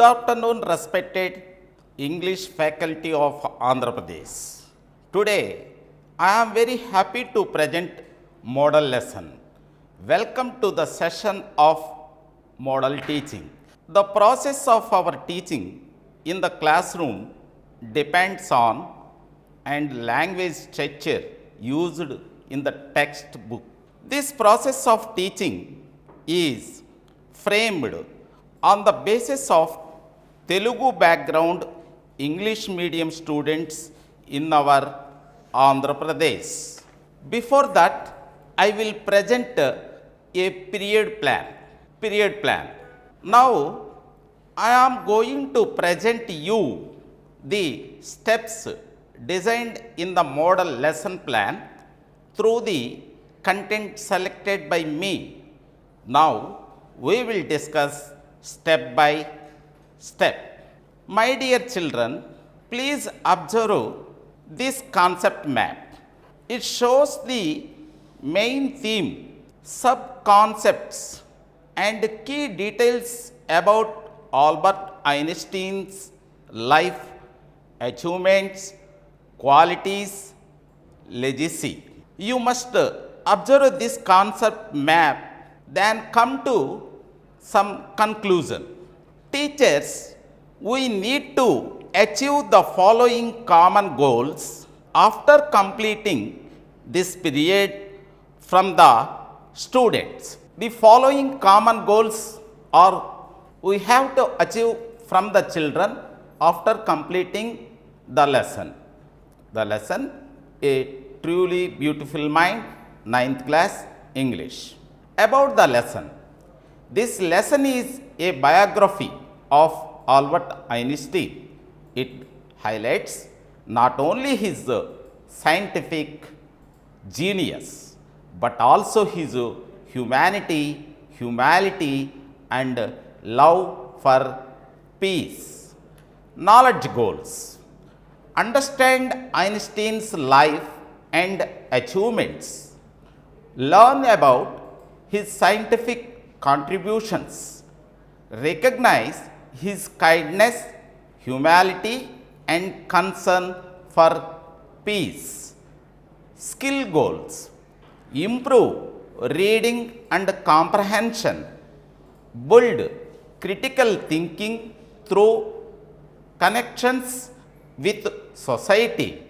Good afternoon, respected English faculty of Andhra Pradesh. Today, I am very happy to present model lesson. Welcome to the session of model teaching. The process of our teaching in the classroom depends on and language structure used in the textbook. This process of teaching is framed on the basis of Telugu background English medium students in our Andhra Pradesh. Before that, I will present a period plan. Now, I am going to present you the steps designed in the model lesson plan through the content selected by me. Now, we will discuss step by step. My dear children, please observe this concept map. It shows the main theme, sub-concepts and key details about Albert Einstein's life, achievements, qualities, legacy. You must observe this concept map, then come to some conclusion. Teachers, we need to achieve the following common goals after completing this period from the students. The following common goals are we have to achieve from the children after completing the lesson. The lesson, A Truly Beautiful Mind, 9th class English. About the lesson. This lesson is a biography of Albert Einstein. It highlights not only his scientific genius, but also his humanity and love for peace. Knowledge goals. Understand Einstein's life and achievements. Learn about his scientific contributions. Recognize his kindness, humility and concern for peace. Skill goals. Improve reading and comprehension. Build critical thinking through connections with society.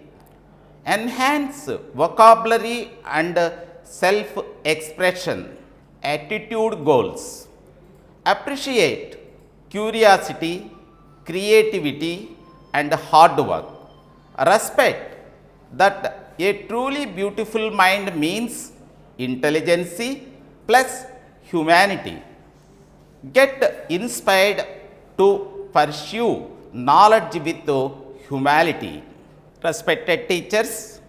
Enhance vocabulary and self-expression. Attitude goals. Appreciate curiosity, creativity and hard work. Respect that a truly beautiful mind means intelligence plus humanity. Get inspired to pursue knowledge with humility. Respected teachers,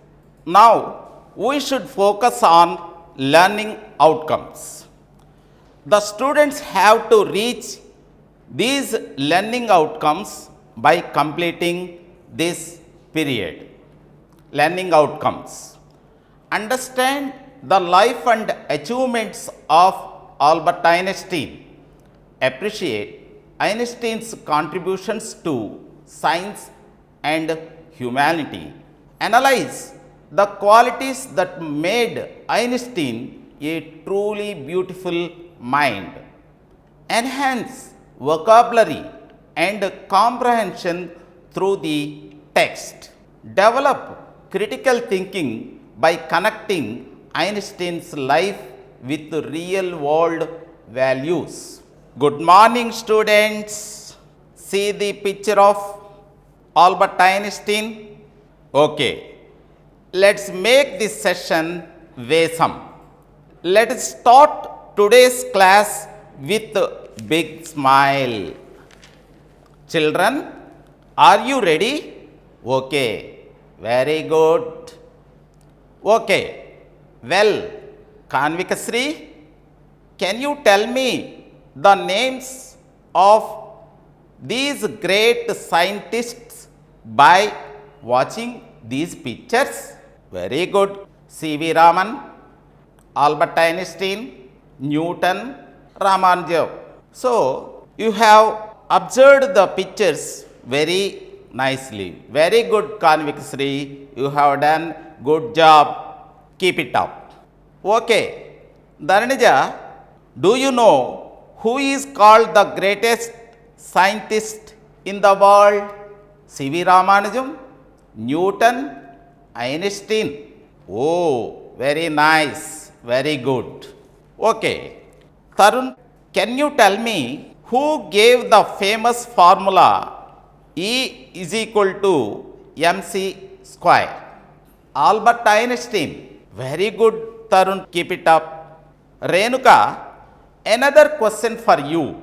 now we should focus on learning outcomes. The students have to reach these learning outcomes by completing this period. Learning outcomes. Understand the life and achievements of Albert Einstein. Appreciate Einstein's contributions to science and humanity. Analyze the qualities that made Einstein a truly beautiful mind. Enhance vocabulary and comprehension through the text. Develop critical thinking by connecting Einstein's life with real world values. Good morning, students. See the picture of Albert Einstein. Okay, let's make this session Vesam. Let us start today's class with a big smile. Children, are you ready? Okay, very good. Okay, well, Kanvikasri, can you tell me the names of these great scientists by watching these pictures? Very good. C.V. Raman, Albert Einstein, Newton, Ramanujan. So, you have observed the pictures very nicely. Very good, Kanvikasri. You have done good job. Keep it up. Okay. Dhananija, do you know who is called the greatest scientist in the world? C.V. Ramanujam, Newton, Einstein. Oh, very nice. Very good. Okay. Tarun, can you tell me who gave the famous formula E is equal to mc square? Albert Einstein. Very good, Tarun. Keep it up. Renuka, another question for you.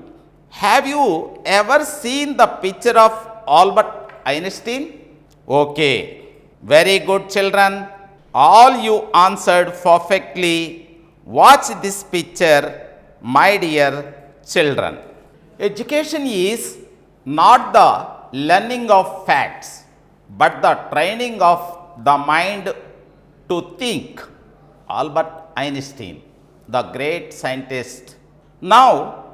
Have you ever seen the picture of Albert Einstein? Okay. Very good, children. All you answered perfectly. Watch this picture, my dear children. Education is not the learning of facts, but the training of the mind to think. Albert Einstein, the great scientist. Now,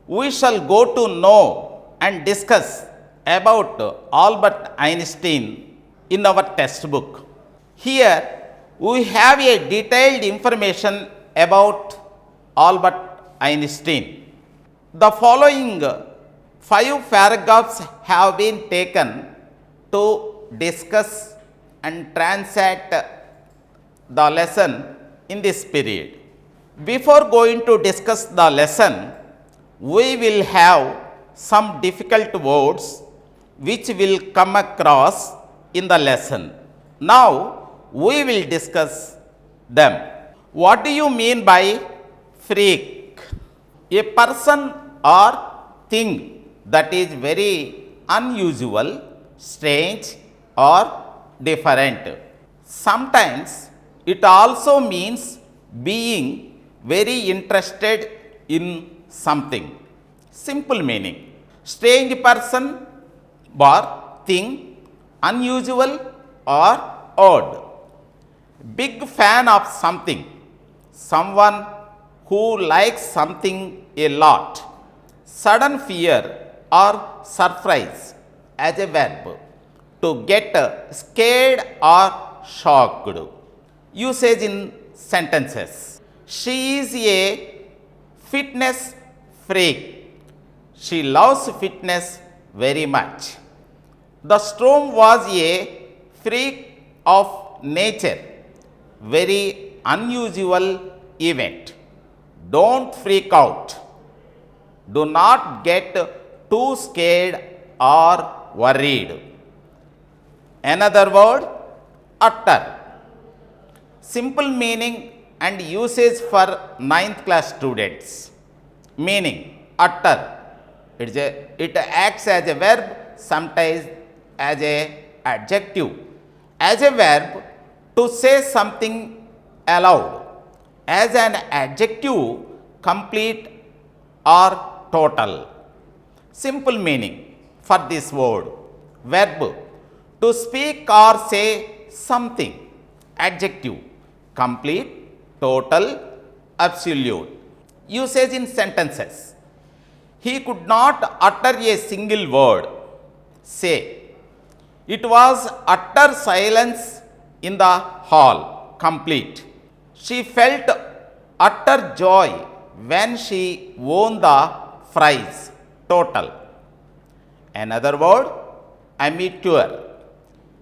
we shall go to know and discuss about Albert Einstein in our textbook. Here, we have a detailed information about Albert Einstein. The following 5 paragraphs have been taken to discuss and transact the lesson in this period. Before going to discuss the lesson, we will have some difficult words which will come across in the lesson. Now, we will discuss them. What do you mean by freak? A person or thing that is very unusual, strange or different. Sometimes it also means being very interested in something. Simple meaning. Strange person or thing, unusual or odd. Big fan of something. Someone who likes something a lot. Sudden fear or surprise as a verb. To get scared or shocked. Usage in sentences. She is a fitness freak. She loves fitness very much. The storm was a freak of nature. Very unusual event. Don't freak out. Do not get too scared or worried. Another word, utter. Simple meaning and usage for 9th class students. Meaning, utter. It acts as a verb, sometimes as a adjective. As a verb, to say something aloud. As an adjective, complete or total. Simple meaning for this word, verb. To speak or say something. Adjective, complete, total, absolute. Usage in sentences. He could not utter a single word. Say. It was utter silence in the hall. Complete. She felt utter joy when she won the prize. Total. Another word, amateur.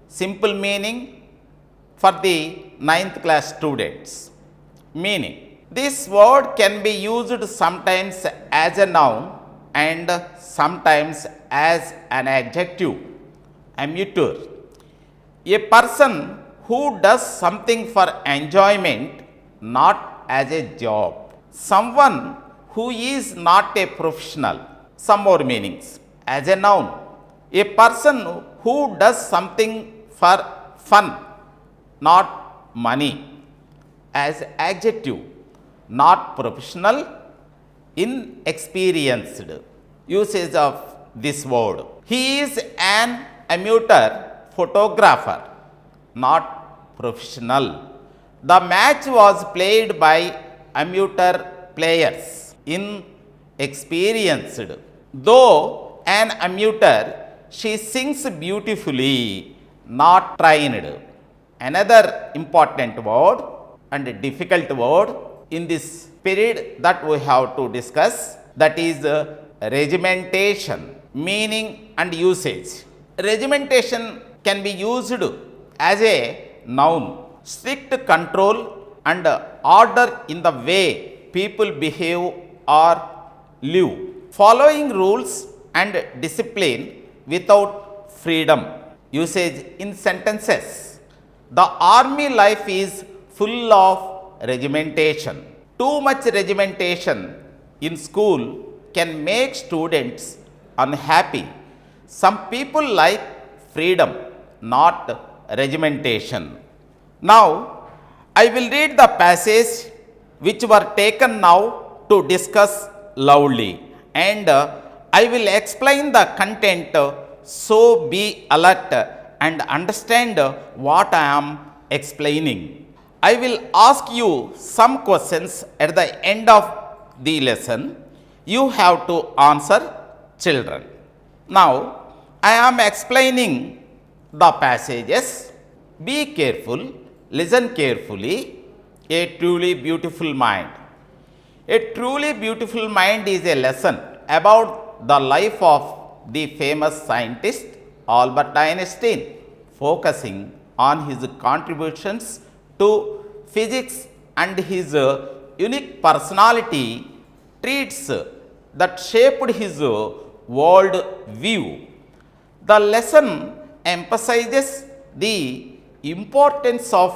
Simple meaning for the 9th class students. Meaning, this word can be used sometimes as a noun and sometimes as an adjective. Amateur. A person who does something for enjoyment, not as a job. Someone who is not a professional. Some more meanings. As a noun, a person who does something for fun, not money. As adjective, not professional, inexperienced. Usage of this word. He is an amateur photographer, not professional. The match was played by amateur players, inexperienced. Though an ammeter, she sings beautifully, not trained. Another important word and difficult word in this period that we have to discuss, that is regimentation, meaning and usage. Regimentation can be used as a noun, strict control and order in the way people behave or live, following rules and discipline without freedom. Usage in sentences. The army life is full of regimentation. Too much regimentation in school can make students unhappy. Some people like freedom, not regimentation. Now, I will read the passage which were taken now to discuss loudly, and I will explain the content, so be alert and understand what I am explaining. I will ask you some questions at the end of the lesson. You have to answer, children. Now, I am explaining the passages. Be careful, listen carefully. A truly beautiful mind. A truly beautiful mind is a lesson about the life of the famous scientist Albert Einstein, focusing on his contributions to physics and his unique personality traits that shaped his world view. The lesson emphasizes the importance of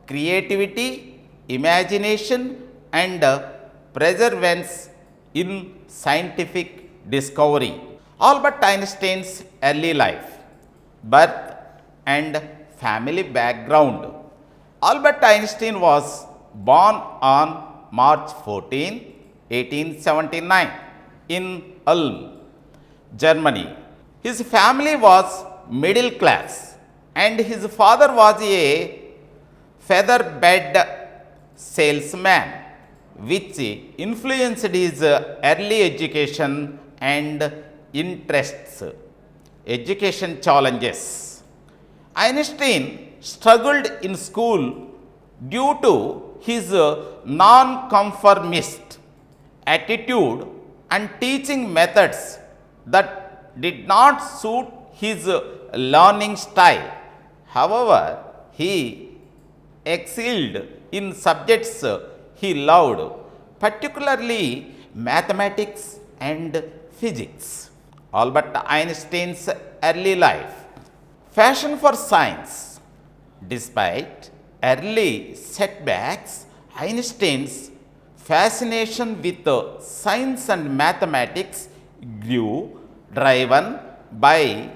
creativity, imagination and perseverance in scientific discovery. Albert Einstein's early life, birth and family background. Albert Einstein was born on March 14, 1879 in Ulm, Germany. His family was middle class and his father was a feather bed salesman, which influenced his early education and interests. Education challenges. Einstein struggled in school due to his non-conformist attitude and teaching methods that did not suit his learning style. However, he excelled in subjects he loved, particularly mathematics and physics. Albert Einstein's early life. Passion for science. Despite early setbacks, Einstein's fascination with science and mathematics grew, driven by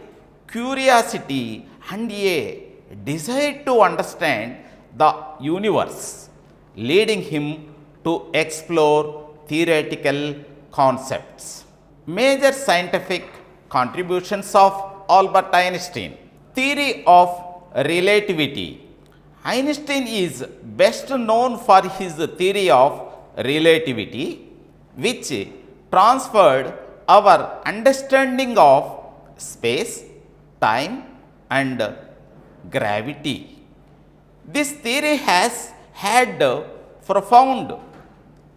curiosity and a desire to understand the universe, leading him to explore theoretical concepts. Major scientific contributions of Albert Einstein. Theory of relativity. Einstein is best known for his theory of relativity, which transferred our understanding of space, time and gravity. This theory has had profound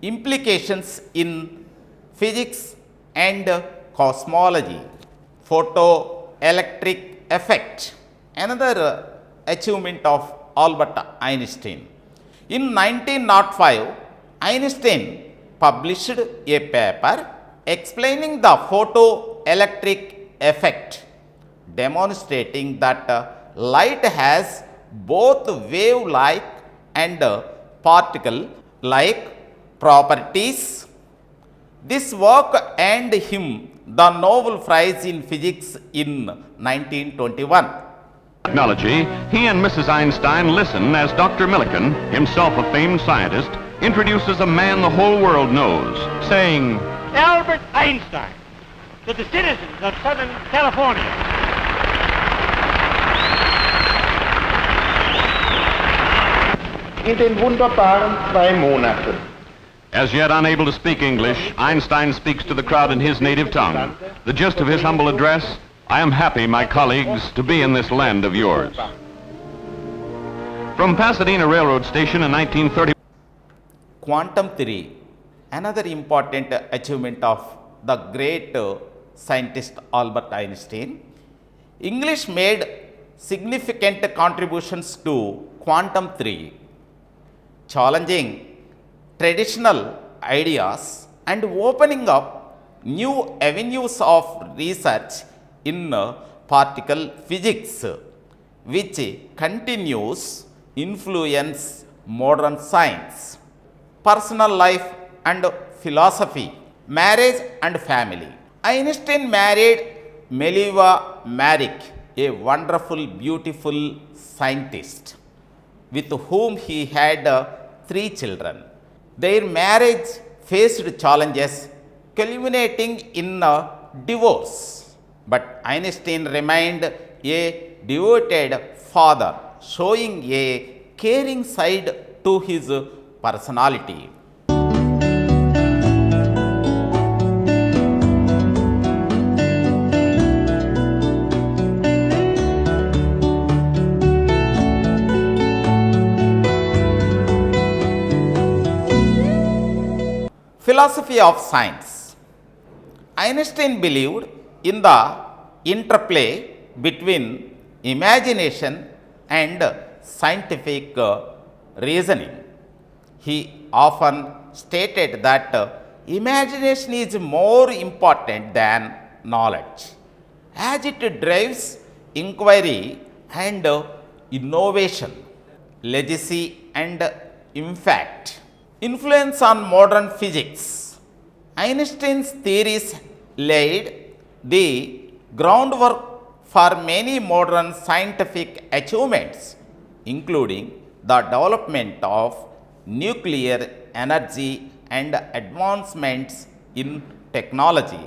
implications in physics and cosmology. Photoelectric effect, another achievement of Albert Einstein. In 1905, Einstein published a paper explaining the photoelectric effect, demonstrating that light has both wave-like and particle-like properties. This work earned him the Nobel Prize in Physics in 1921. Technology, he and Mrs. Einstein listen as Dr. Millikan, himself a famed scientist, introduces a man the whole world knows, saying, Albert Einstein, to the citizens of Southern California. In den wunderbaren 2 Monaten As yet unable to speak English, Einstein speaks to the crowd in his native tongue. The gist of his humble address: I am happy, my colleagues, to be in this land of yours. From Pasadena Railroad Station in 1930. Quantum theory, another important achievement of the great scientist Albert Einstein. English made significant contributions to quantum theory, challenging traditional ideas and opening up new avenues of research in particle physics, which continues influence modern science, personal life and philosophy, marriage and family. Einstein married Meliva Maric, a wonderful, beautiful scientist with whom he had 3 children. Their marriage faced challenges culminating in a divorce, but Einstein remained a devoted father, showing a caring side to his personality. Philosophy of science. Einstein believed in the interplay between imagination and scientific reasoning. He often stated that imagination is more important than knowledge, as it drives inquiry and innovation, legacy and impact. Influence on modern physics. Einstein's theories laid the groundwork for many modern scientific achievements, including the development of nuclear energy and advancements in technology.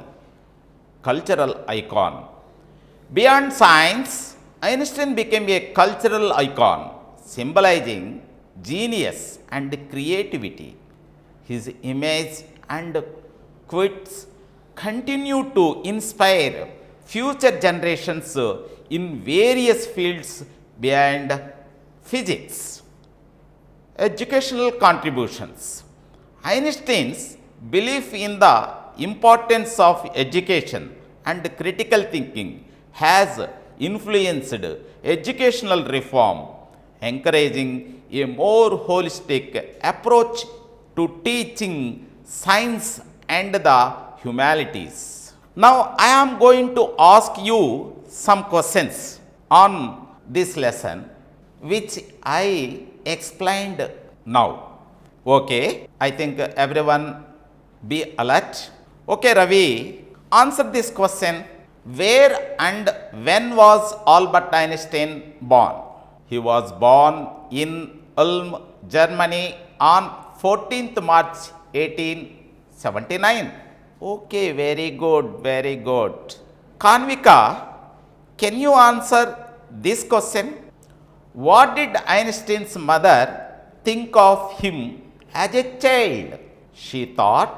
Cultural icon. Beyond science, Einstein became a cultural icon, symbolizing genius and creativity. His image and quotes continue to inspire future generations in various fields beyond physics. Educational contributions. Einstein's belief in the importance of education and critical thinking has influenced educational reform, encouraging a more holistic approach to teaching science and the humanities. Now, I am going to ask you some questions on this lesson, which I explained now. Okay, I think everyone be alert. Okay, Ravi, answer this question. Where and when was Albert Einstein born? He was born in Ulm, Germany on 14th March 1879. Okay, very good, very good. Kanvika, can you answer this question? What did Einstein's mother think of him as a child? She thought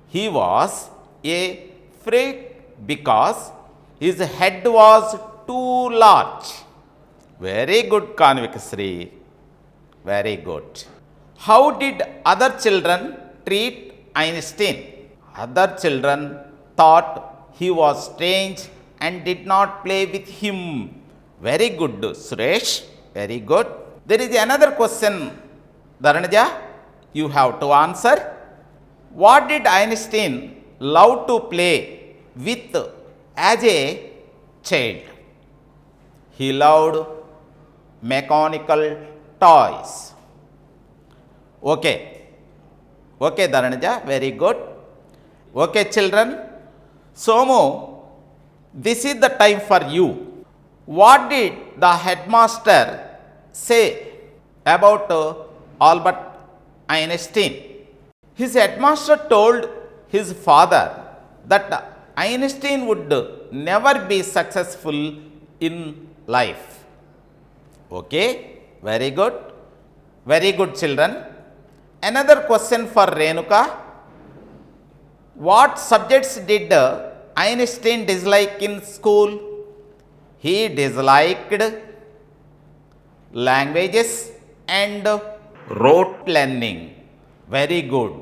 he was a freak because his head was too large. Very good, Kanvika Sri. Very good. How did other children treat Einstein? Other children thought he was strange and did not play with him. Very good, Suresh. Very good. There is another question, Dharanaja. You have to answer. What did Einstein love to play with as a child? He loved mechanical toys. Okay. Okay, Dharanaja. Very good. Okay, children. Somu, this is the time for you. What did the headmaster say about Albert Einstein? His headmaster told his father that Einstein would never be successful in life. Okay, very good. Very good, children. Another question for Renuka. What subjects did Einstein dislike in school? He disliked languages and rote learning. Very good.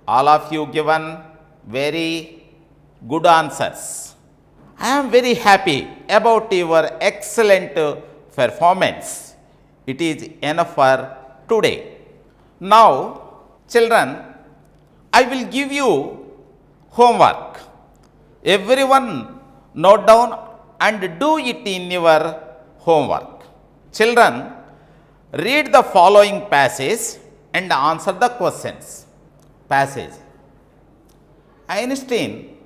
All of you given very good answers. I am very happy about your excellent performance. It is enough for today. Now, children, I will give you homework. Everyone note down and do it in your homework. Children, read the following passage and answer the questions. Passage. Einstein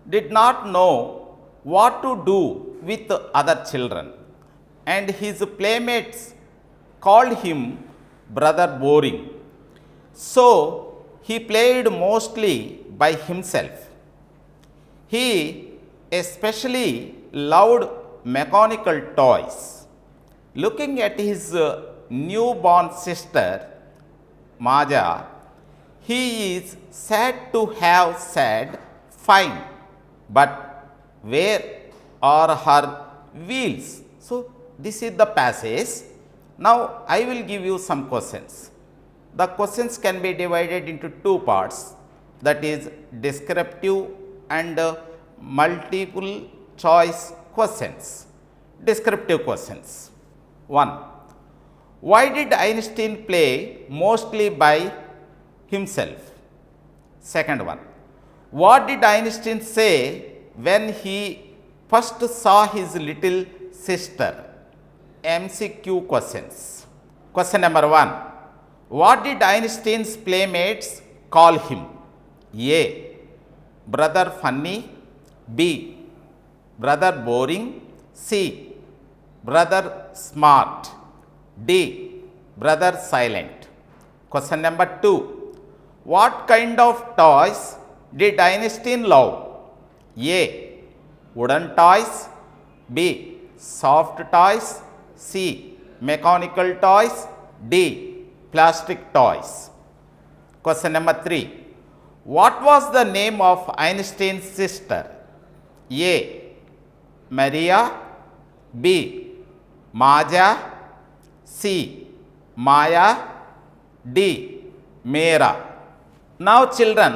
did not know what to do with other children, and his playmates called him brother boring. So he played mostly by himself. He especially loved mechanical toys. Looking at his newborn sister, Maja, he is sad to have said, "Fine, but where are her wheels?" So, this is the passage. Now, I will give you some questions. The questions can be divided into two parts, that is descriptive and multiple choice questions. Descriptive questions. 1. Why did Einstein play mostly by himself? Second one. What did Einstein say when he first saw his little sister? MCQ questions. Question number 1. What did Einstein's playmates call him? A. Brother funny. B. Brother boring. C. Brother smart. D. Brother silent. Question number 2. What kind of toys did Einstein love? A. Wooden toys. B. Soft toys. C. Mechanical toys. D. Plastic toys. Question number 3. What was the name of Einstein's sister? A. Maria. B. Maja. C. Maya. D. Mera. Now, children,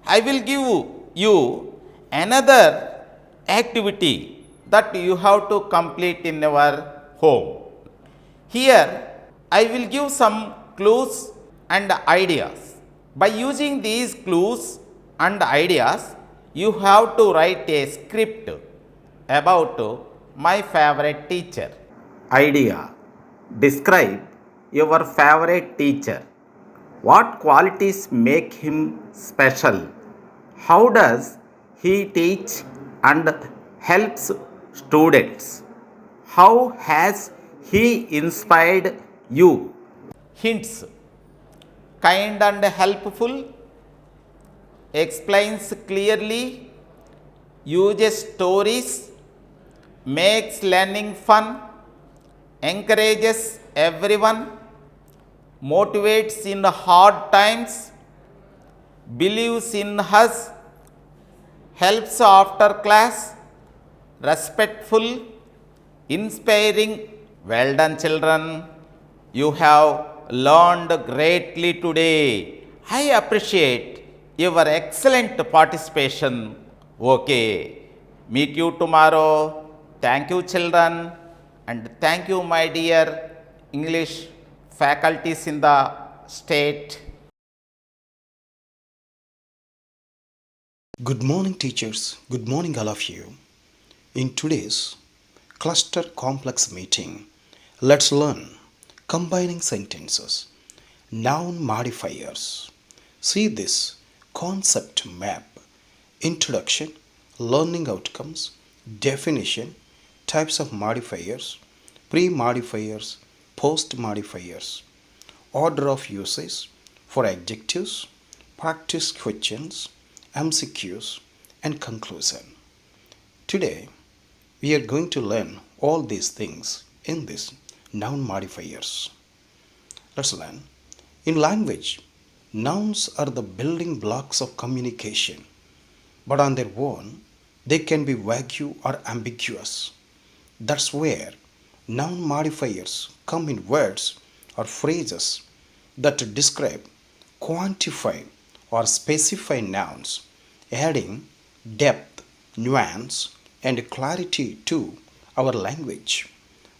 I will give you another activity that you have to complete in your home. Here, I will give some clues and ideas. By using these clues and ideas, you have to write a script about my favorite teacher. Idea. Describe your favorite teacher. What qualities make him special? How does he teach and helps students? How has he inspired you? Hints. Kind and helpful. Explains clearly. Uses stories. Makes learning fun. Encourages everyone. Motivates in hard times. Believes in us. Helps after class. Respectful. Inspiring. Well done, children. You have learned greatly today. I appreciate your excellent participation. Okay. Meet you tomorrow. Thank you, children. And thank you, my dear English faculties in the state. Good morning, teachers. Good morning, all of you. In today's cluster complex meeting, let's learn combining sentences, noun modifiers. See this concept map: introduction, learning outcomes, definition, types of modifiers, pre-modifiers, post-modifiers, order of usage for adjectives, practice questions, MCQs, and conclusion. Today, we are going to learn all these things in this noun modifiers. Let's learn. In language, Nouns are the building blocks of communication, but on their own, they can be vague or ambiguous. That's where noun modifiers come in words or phrases that describe, quantify, or specify nouns, adding depth, nuance, and clarity to our language.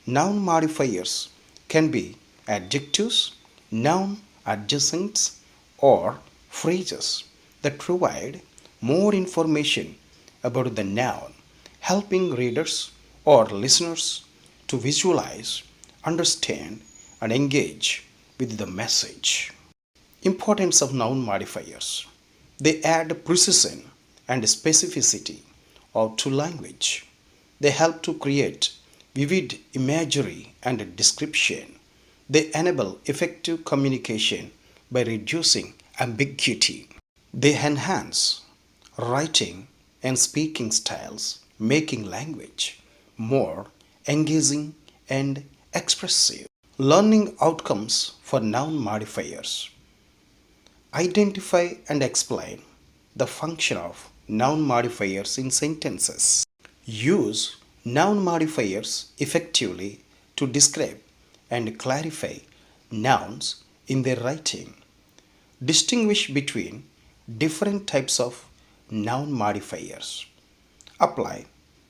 Noun modifiers can be adjectives, noun adjacents, or phrases that provide more information about the noun, helping readers or listeners to visualize, understand, and engage with the message. Importance of noun modifiers. They add precision and specificity to language. They help to create vivid imagery and description. They enable effective communication by reducing ambiguity. They enhance writing and speaking styles, making language more engaging and expressive. Learning outcomes for noun modifiers. Identify and explain the function of noun modifiers in sentences. Use noun modifiers effectively to describe and clarify nouns in their writing. Distinguish between different types of noun modifiers. Apply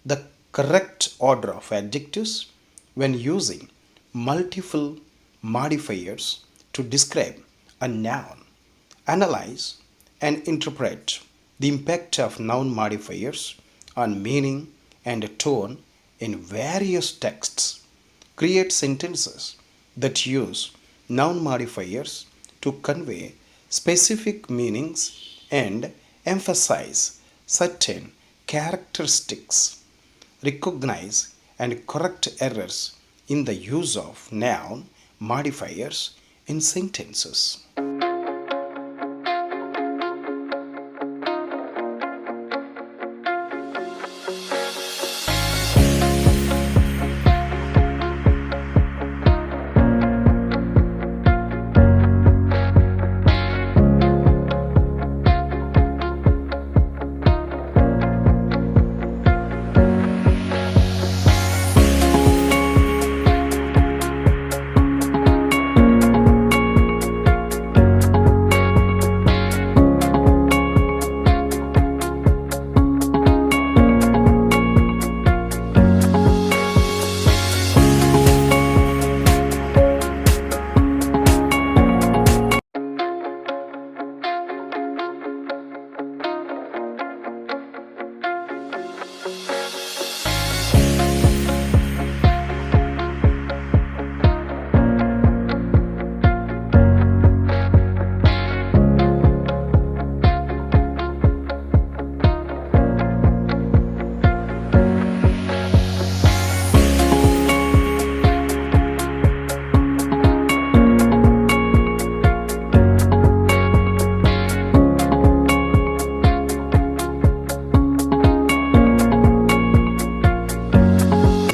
the correct order of adjectives when using multiple modifiers to describe a noun. Analyze and interpret the impact of noun modifiers on meaning and tone in various texts. Create sentences that use noun modifiers to convey specific meanings and emphasize certain characteristics. Recognize and correct errors in the use of noun modifiers in sentences.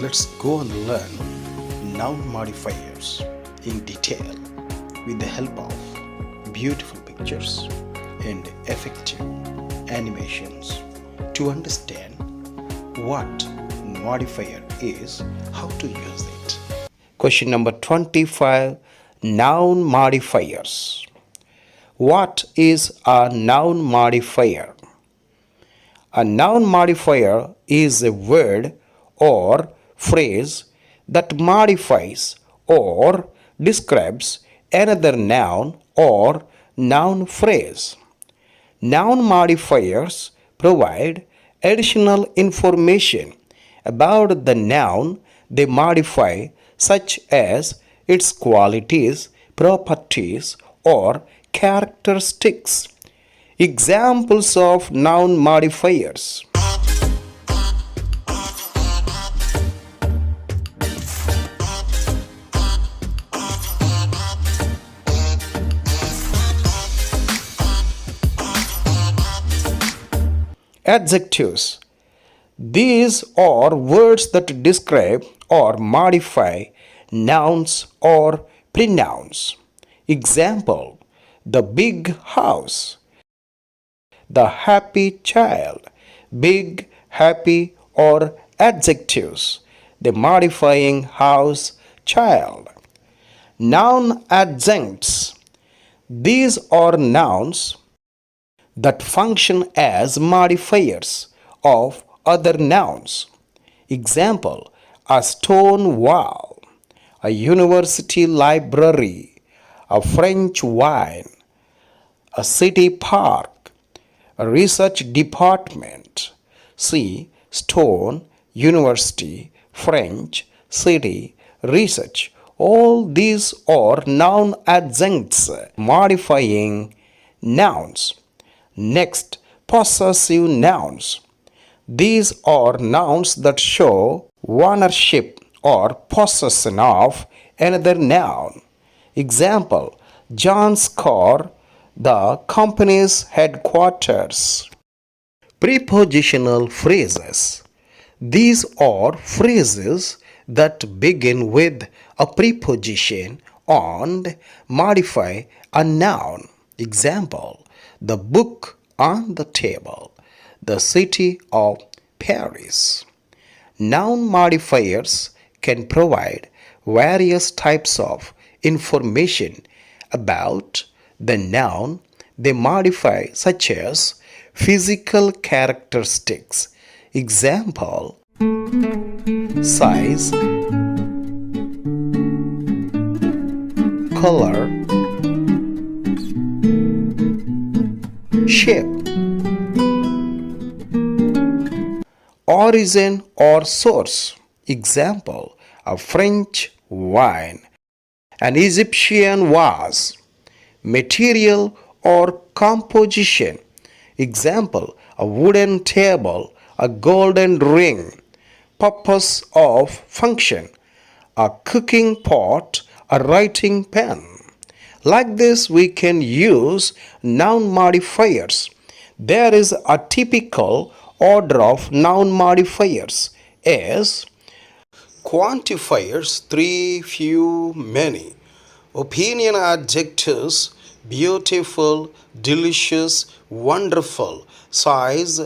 Let's go and learn noun modifiers in detail with the help of beautiful pictures and effective animations to understand what modifier is, how to use it. Question number 25. Noun modifiers. What is a noun modifier? A noun modifier is a word or phrase that modifies or describes another noun or noun phrase. Noun modifiers provide additional information about the noun they modify, such as its qualities, properties, or characteristics. Examples of noun modifiers. Adjectives. These are words that describe or modify nouns or pronouns. Example: the big house, the happy child, big, happy, or adjectives, the modifying house, child. Noun adjuncts. These are nouns that function as modifiers of other nouns. Example, a stone wall, a university library, a French wine, a city park, a research department. See stone, university, French, city, research. All these are noun adjuncts modifying nouns. Next, possessive nouns. These are nouns that show ownership or possession of another noun. Example, John's car, the company's headquarters. Prepositional phrases. These are phrases that begin with a preposition and modify a noun. Example, the book on the table, the city of Paris. Noun modifiers can provide various types of information about the noun they modify, such as physical characteristics. Example, size, color, shape. Origin or source. Example, a French wine, an Egyptian vase. Material or composition. Example, a wooden table, a golden ring. Purpose of function, a cooking pot, a writing pen. Like this, we can use noun modifiers. There is a typical order of noun modifiers as quantifiers, three, few, many. Opinion adjectives, beautiful, delicious, wonderful. Size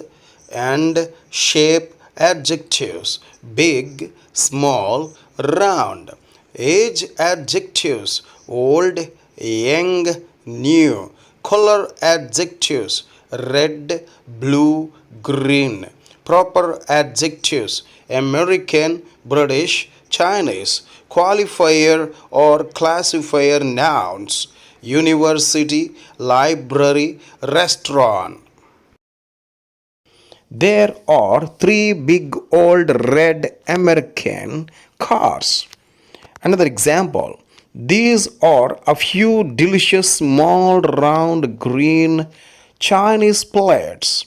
and shape adjectives, big, small, round. Age adjectives, old, young, new. Color adjectives, red, blue, green. Proper adjectives, American, British, Chinese. Qualifier or classifier nouns, university, library, restaurant. There are three big old red American cars. Another example, these are a few delicious small round green Chinese plates.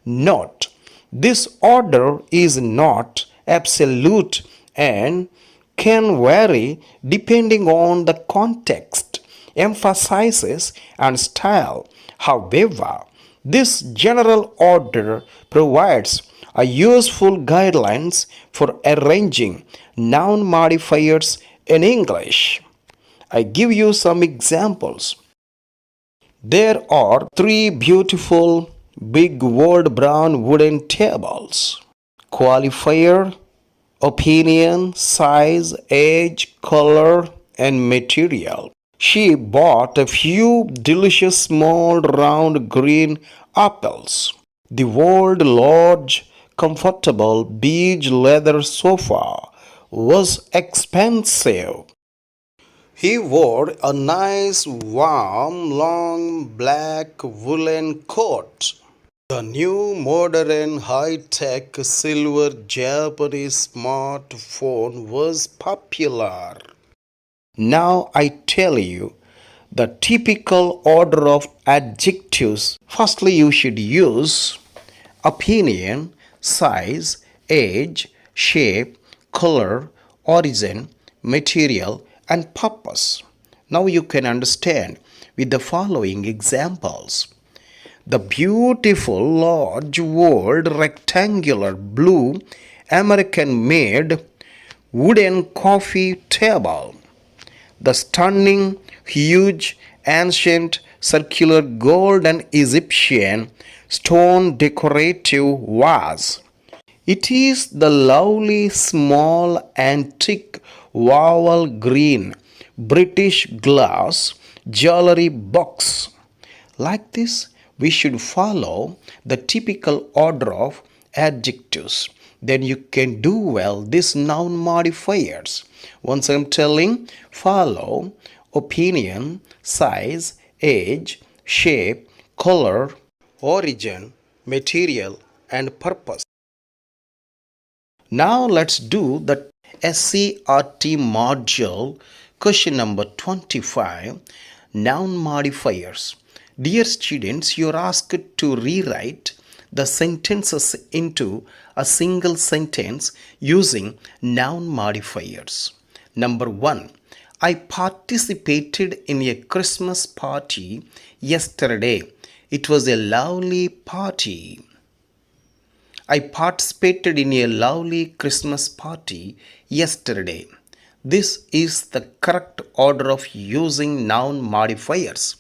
Note, this order is not absolute and can vary depending on the context, emphasis, and style. However, this general order provides a useful guidelines for arranging noun modifiers in English. I give you some examples. There are three beautiful big old brown wooden tables. Qualifier, opinion, size, age, color, and material. She bought a few delicious small round green apples. The old large comfortable beige leather sofa was expensive. He wore a nice warm long black woolen coat. The new modern high-tech silver Japanese smartphone was popular. Now I tell you the typical order of adjectives. Firstly, you should use opinion, size, age, shape, color, origin, material, and purpose. Now you can understand with the following examples. The beautiful large old rectangular blue American-made wooden coffee table. The stunning, huge, ancient circular golden Egyptian stone decorative vase. It is the lovely small antique vowel green British glass jewelry box. Like this, we should follow the typical order of adjectives. Then you can do well these noun modifiers. Once I'm telling, follow, opinion, size, age, shape, color, origin, material, and purpose. Now let's do the SCRT module question number 25, noun modifiers. Dear students, you are asked to rewrite the sentences into a single sentence using noun modifiers. Number 1. I participated in a Christmas party yesterday. It was a lovely party. I participated in a lovely Christmas party yesterday. This is the correct order of using noun modifiers.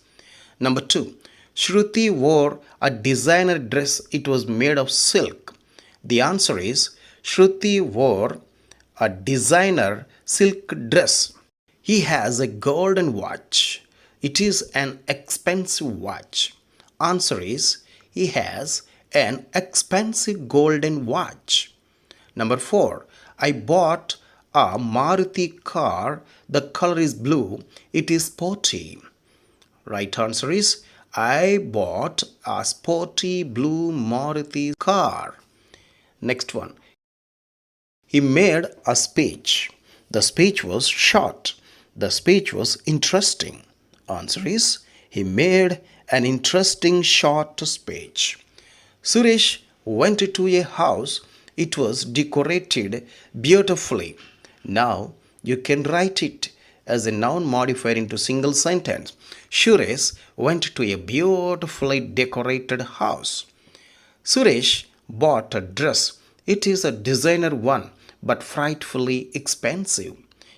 Number 2. Shruti wore a designer dress. It was made of silk. The answer is Shruti wore a designer silk dress. He has a golden watch. It is an expensive watch. Answer is he has an expensive golden watch. Number 4. I bought a Maruti car. The color is blue. It is sporty. Right answer is I bought a sporty blue Maruti car. Next one. He made a speech. The speech was short. The speech was interesting. Answer is he made an interesting short speech. Suresh went to a house. It was decorated beautifully. Now you can write it as a noun modifier into single sentence. Suresh went to a beautifully decorated house. Suresh bought a dress. It is a designer one but frightfully expensive.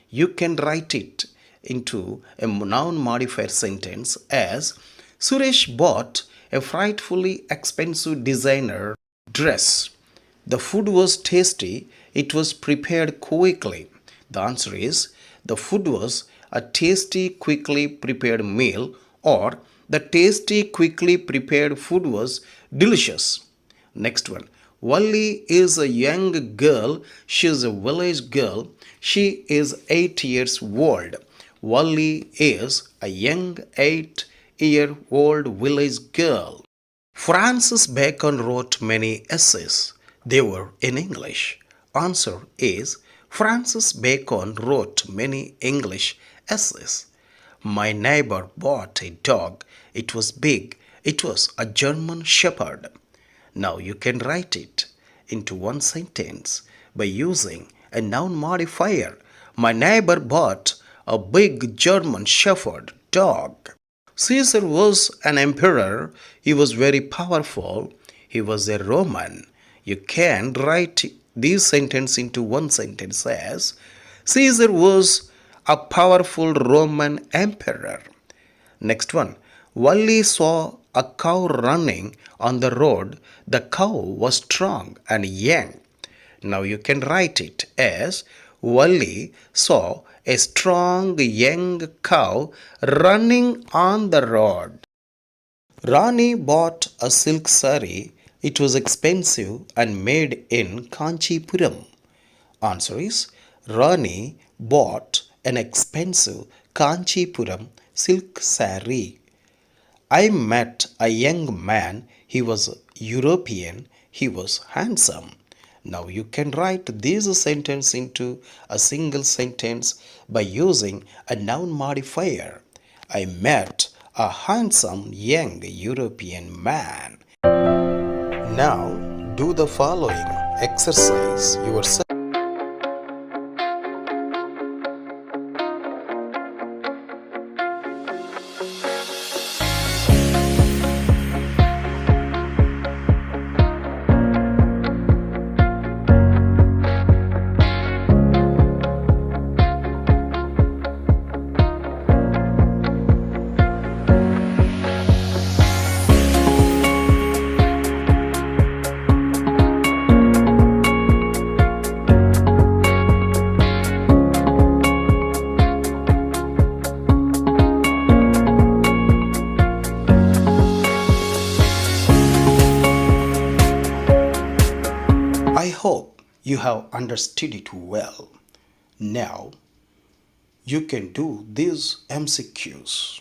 You can write it into a noun modifier sentence as Suresh bought a frightfully expensive designer dress. The food was tasty. It was prepared quickly. The answer is the food was a tasty, quickly prepared meal, or the tasty, quickly prepared food was delicious. Next one. Valli is a young girl. She is a village girl. She is 8 years old. Valli is a young 8-year-old village girl. Francis Bacon wrote many essays. They were in English. Answer is Francis Bacon wrote many English essays. My neighbor bought a dog. It was big. It was a German Shepherd. Now you can write it into one sentence by using a noun modifier. My neighbor bought a big German Shepherd dog. Caesar was an emperor. He was very powerful. He was a Roman. You can write this sentence into one sentence as Caesar was a powerful Roman emperor. Next one. Valli saw a cow running on the road. The cow was strong and young. Now you can write it as Valli saw a strong young cow running on the road. Rani bought a silk saree. It was expensive and made in Kanchipuram. Answer is Rani bought an expensive Kanchipuram silk saree. I met a young man. He was European. He was handsome. Now you can write this sentence into a single sentence by using a noun modifier. I met a handsome young European man. Now do the following exercise yourself. You have understood it well. Now, you can do these MCQs.